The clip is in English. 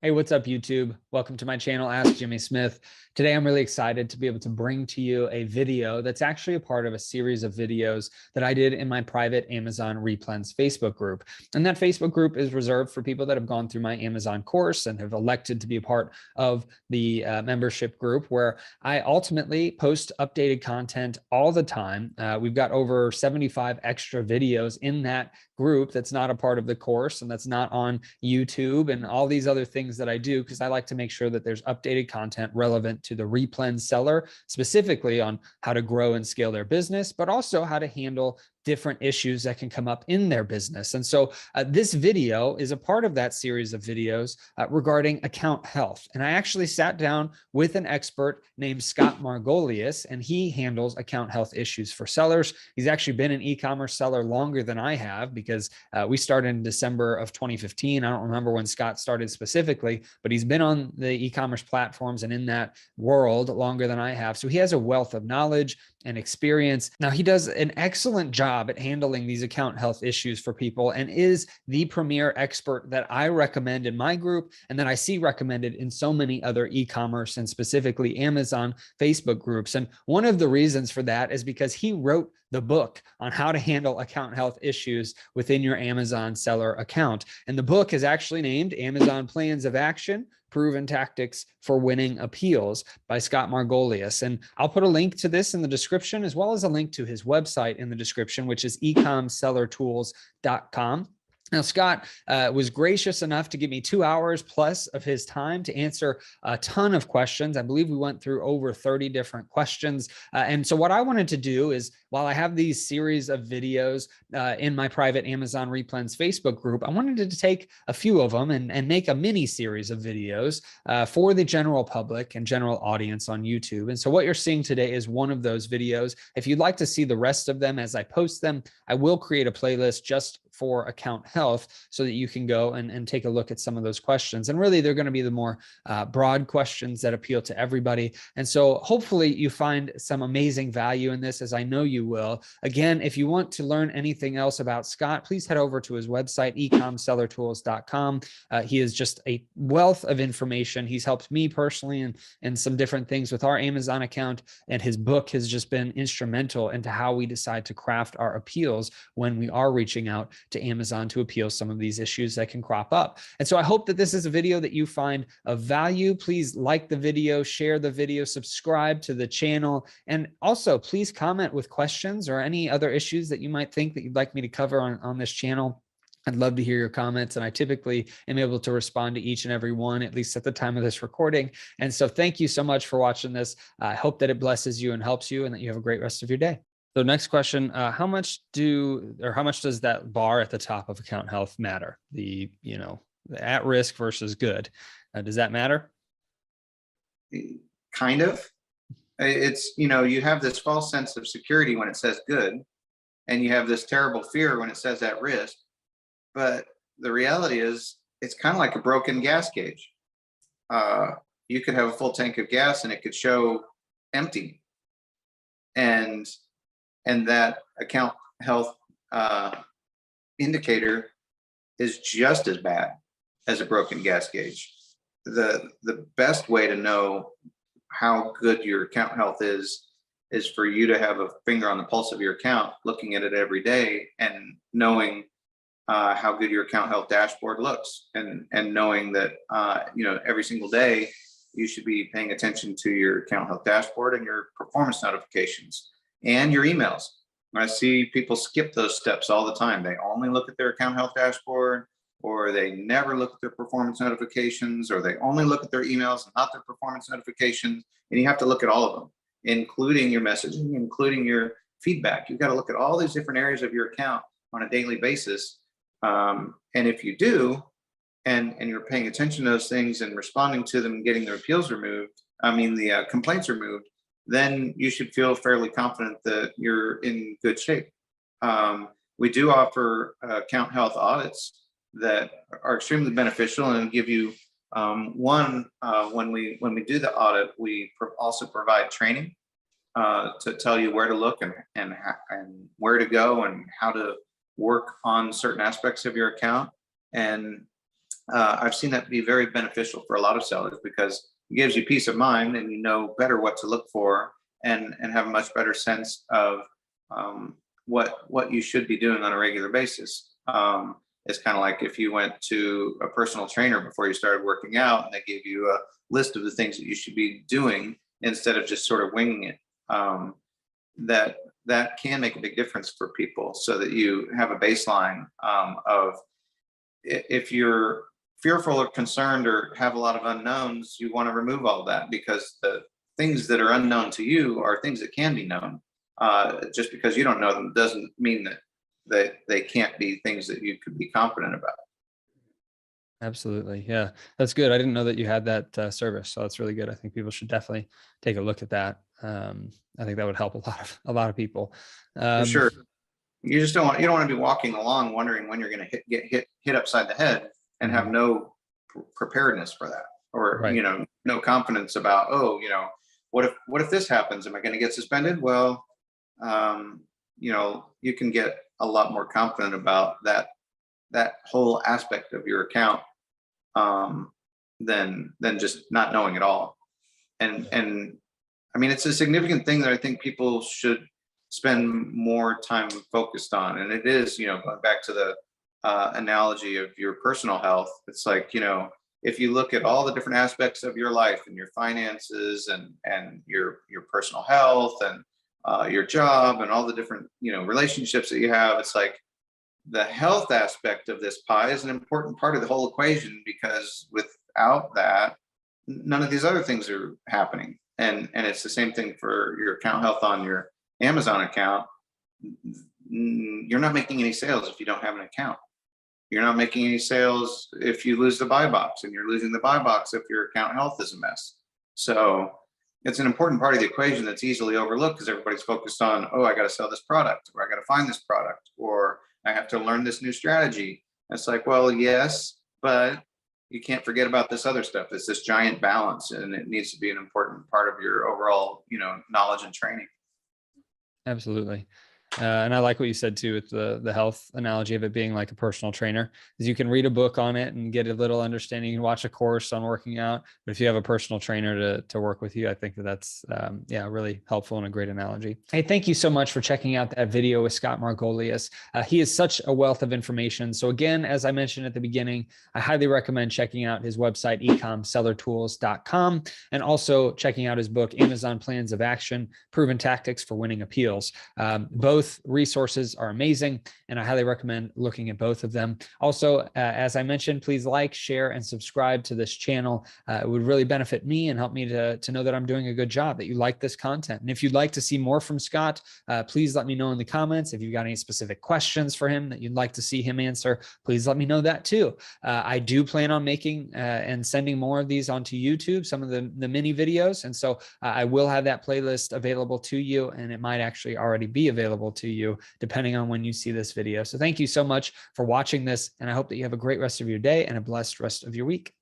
Hey, what's up, YouTube? Welcome to my channel, Ask Jimmy Smith. Today, I'm really excited to be able to bring to you a video that's actually a part of a series of videos that I did in my private Amazon Replens Facebook group. And that Facebook group is reserved for people that have gone through my Amazon course and have elected to be a part of the membership group, where I ultimately post updated content all the time. We've got over 75 extra videos in that group that's not a part of the course and that's not on YouTube and all these other things that I do, because I like to make sure that there's updated content relevant to the Replens seller, specifically on how to grow and scale their business, but also how to handle different issues that can come up in their business. And so this video is a part of that series of videos regarding account health. And I actually sat down with an expert named Scott Margolius, and he handles account health issues for sellers. He's actually been an e-commerce seller longer than I have, because we started in December of 2015. I don't remember when Scott started specifically, but he's been on the e-commerce platforms and in that world longer than I have. So he has a wealth of knowledge and experience. Now, he does an excellent job at handling these account health issues for people and is the premier expert that I recommend in my group and that I see recommended in so many other e-commerce and specifically Amazon Facebook groups. And one of the reasons for that is because he wrote the book on how to handle account health issues within your Amazon seller account. And the book is actually named Amazon Plans of Action, Proven Tactics for Winning Appeals by Scott Margolius. And I'll put a link to this in the description, as well as a link to his website in the description, which is Ecomsellertools.com. Now, Scott was gracious enough to give me 2 hours plus of his time to answer a ton of questions. I believe we went through over 30 different questions. And so what I wanted to do is, while I have these series of videos in my private Amazon Replens Facebook group, I wanted to take a few of them and make a mini series of videos for the general public and general audience on YouTube. And so what you're seeing today is one of those videos. If you'd like to see the rest of them as I post them, I will create a playlist just for account health so that you can go and take a look at some of those questions. And really, they're going to be the more broad questions that appeal to everybody. And so hopefully you find some amazing value in this, as I know you will. Again, if you want to learn anything else about Scott, please head over to his website, Ecomsellertools.com. He is just a wealth of information. He's helped me personally and some different things with our Amazon account. And his book has just been instrumental into how we decide to craft our appeals when we are reaching out to Amazon to appeal some of these issues that can crop up. And so I hope that this is a video that you find of value. Please like the video, share the video, subscribe to the channel, and also please comment with questions or any other issues that you might think that you'd like me to cover on this channel. I'd love to hear your comments, and I typically am able to respond to each and every one, at least at the time of this recording. And so thank you so much for watching this. I hope that it blesses you and helps you, and that you have a great rest of your day. So next question, how much does that bar at the top of account health matter? The at risk versus good. Does that matter? Kind of. It's, you have this false sense of security when it says good, and you have this terrible fear when it says at risk. But the reality is, it's kind of like a broken gas gauge. You could have a full tank of gas and it could show empty. And that account health indicator is just as bad as a broken gas gauge. The best way to know how good your account health is for you to have a finger on the pulse of your account, looking at it every day and knowing how good your account health dashboard looks, and knowing that every single day you should be paying attention to your account health dashboard and your performance notifications and your emails. I see people skip those steps all the time. They only look at their account health dashboard, or they never look at their performance notifications, or they only look at their emails and not their performance notifications. And you have to look at all of them, including your messaging, including your feedback. You've got to look at all these different areas of your account on a daily basis. And if you do, and you're paying attention to those things and responding to them and getting the appeals removed, the complaints removed, then you should feel fairly confident that you're in good shape. We do offer account health audits that are extremely beneficial and give you when we do the audit, we also provide training to tell you where to look and where to go and how to work on certain aspects of your account. And I've seen that be very beneficial for a lot of sellers because it gives you peace of mind and you know better what to look for, and have a much better sense of what you should be doing on a regular basis. It's kind of like if you went to a personal trainer before you started working out and they gave you a list of the things that you should be doing instead of just sort of winging it. That can make a big difference for people, so that you have a baseline of, if you're fearful or concerned or have a lot of unknowns, you want to remove all of that, because the things that are unknown to you are things that can be known. Just because you don't know them doesn't mean that they can't be things that you could be confident about. Absolutely. Yeah, that's good. I didn't know that you had that service. So that's really good. I think people should definitely take a look at that. I think that would help a lot of people. For sure. You just you don't want to be walking along wondering when you're going to get hit upside the head and have no preparedness for that, or Right. no confidence about, oh, what if this happens? Am I going to get suspended? Well, you can get a lot more confident about that whole aspect of your account, than just not knowing at all. And I mean, it's a significant thing that I think people should spend more time focused on. And it is, going back to the analogy of your personal health. It's like, if you look at all the different aspects of your life and your finances and your personal health and your job and all the different, relationships that you have, it's like the health aspect of this pie is an important part of the whole equation, because without that, none of these other things are happening. And it's the same thing for your account health on your Amazon account. You're not making any sales if you don't have an account. You're not making any sales if you lose the buy box, and you're losing the buy box if your account health is a mess. So it's an important part of the equation that's easily overlooked, because everybody's focused on, oh, I got to sell this product, or I got to find this product, or I have to learn this new strategy. And it's like, well, yes, but you can't forget about this other stuff. It's this giant balance, and it needs to be an important part of your overall, knowledge and training. Absolutely. And I like what you said too, with the health analogy of it being like a personal trainer, is you can read a book on it and get a little understanding. You can watch a course on working out, but if you have a personal trainer to work with you, I think that's really helpful and a great analogy. Hey, thank you so much for checking out that video with Scott Margolius. He is such a wealth of information. So again, as I mentioned at the beginning, I highly recommend checking out his website, ecomsellertools.com, and also checking out his book, Amazon Plans of Action, Proven Tactics for Winning Appeals. Both resources are amazing, and I highly recommend looking at both of them. Also, as I mentioned, please like, share, and subscribe to this channel. It would really benefit me and help me to know that I'm doing a good job, that you like this content. And if you'd like to see more from Scott, please let me know in the comments. If you've got any specific questions for him that you'd like to see him answer, please let me know that too. I do plan on making and sending more of these onto YouTube, some of the mini videos. And so I will have that playlist available to you, and it might actually already be available to you depending on when you see this video. So thank you so much for watching this, and I hope that you have a great rest of your day and a blessed rest of your week.